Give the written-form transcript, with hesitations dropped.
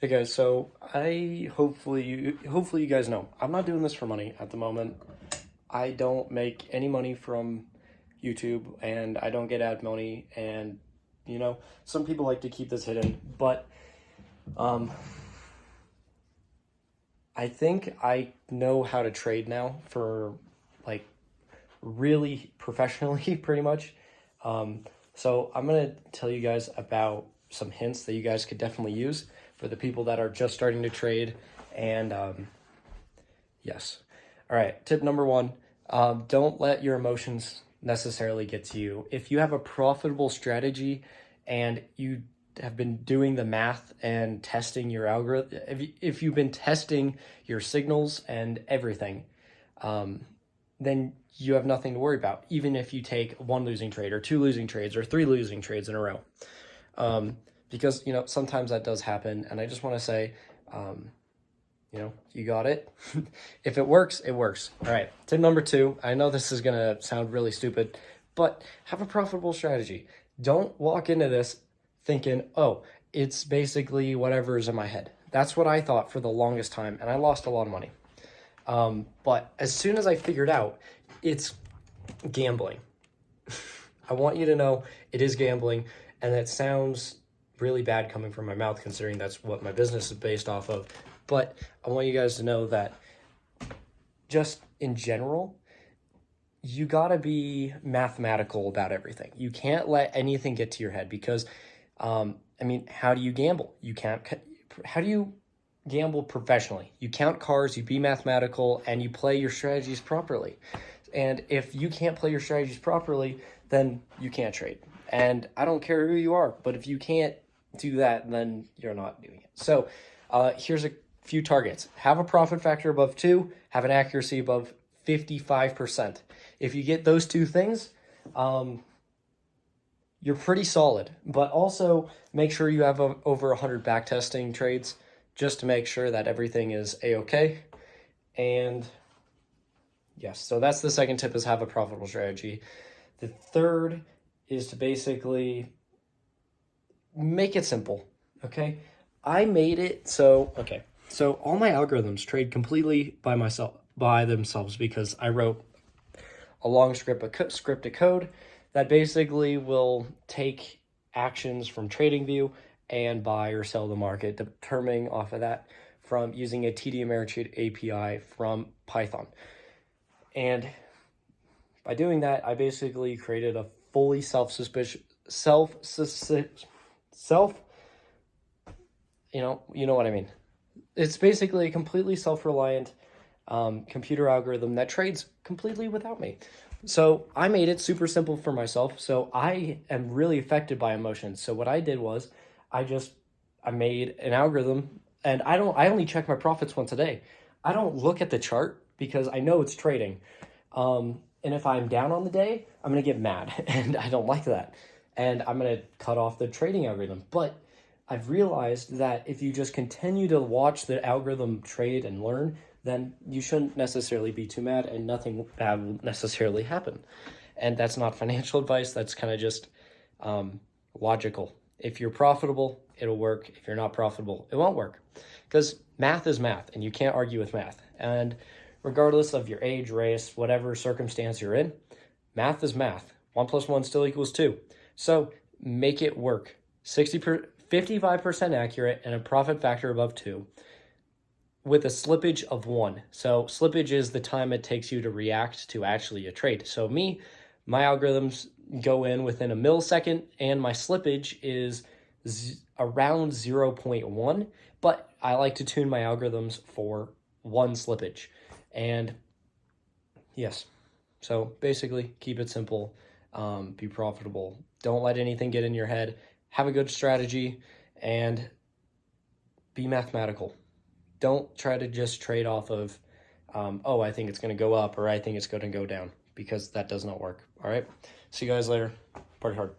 Hey guys, so hopefully you guys know I'm not doing this for money at the moment. I don't make any money from YouTube and I don't get ad money, and some people like to keep this hidden, but um I think I know how to trade now for like really professionally pretty much. Um so I'm going to tell you guys about some hints that you guys could definitely use for the people that are just starting to trade. And yes. All right. Tip number one, don't let your emotions necessarily get to you. If you have a profitable strategy and you have been doing the math and testing your algorithm, if you've been testing your signals and everything, then you have nothing to worry about, even if you take one losing trade or two losing trades or three losing trades in a row. Because, sometimes that does happen. And I just want to say, you got it. If it works, it works. All right. Tip number two. I know this is going to sound really stupid, but have a profitable strategy. Don't walk into this thinking, oh, it's basically whatever is in my head. That's what I thought for the longest time, and I lost a lot of money. But as soon as I figured out it's gambling, I want you to know it is gambling, and it sounds really bad coming from my mouth considering that's what my business is based off of. But I want you guys to know that just in general, you got to be mathematical about everything. You can't let anything get to your head because, how do you gamble? How do you gamble professionally? You count cards, you be mathematical, and you play your strategies properly. And if you can't play your strategies properly, then you can't trade. And I don't care who you are, but if you can't do that, then you're not doing it. So here's a few targets. Have a profit factor above 2, have an accuracy above 55%. If you get those two things, you're pretty solid. But also make sure you have over 100 backtesting trades just to make sure that everything is A-okay. And yes, so that's the second tip, is have a profitable strategy. The third is to basically make it simple, okay? I made it so, okay. So all my algorithms trade completely by themselves because I wrote a long scripted code that basically will take actions from TradingView and buy or sell the market, determining off of that from using a TD Ameritrade API from Python. And by doing that, I basically created a fully you know what I mean. It's basically a completely self-reliant computer algorithm that trades completely without me. So I made it super simple for myself. So I am really affected by emotions. So what I did was I made an algorithm, and I only check my profits once a day. I don't look at the chart because I know it's trading. And if I'm down on the day, I'm going to get mad, and I don't like that. And I'm going to cut off the trading algorithm. But I've realized that if you just continue to watch the algorithm trade and learn, then you shouldn't necessarily be too mad, and nothing bad will necessarily happen. And that's not financial advice. That's kind of just logical. If you're profitable, it'll work. If you're not profitable, it won't work. Because math is math, and you can't argue with math. And regardless of your age, race, whatever circumstance you're in, math is math. 1 + 1 still equals 2. So make it work. 55% accurate and a profit factor above 2 with a slippage of 1. So slippage is the time it takes you to react to actually a trade. So my algorithms go in within a millisecond, and my slippage is around 0.1, but I like to tune my algorithms for 1 slippage. And yes, so basically keep it simple, be profitable. Don't let anything get in your head. Have a good strategy and be mathematical. Don't try to just trade off of, I think it's going to go up or I think it's going to go down, because that does not work. All right. See you guys later. Party hard.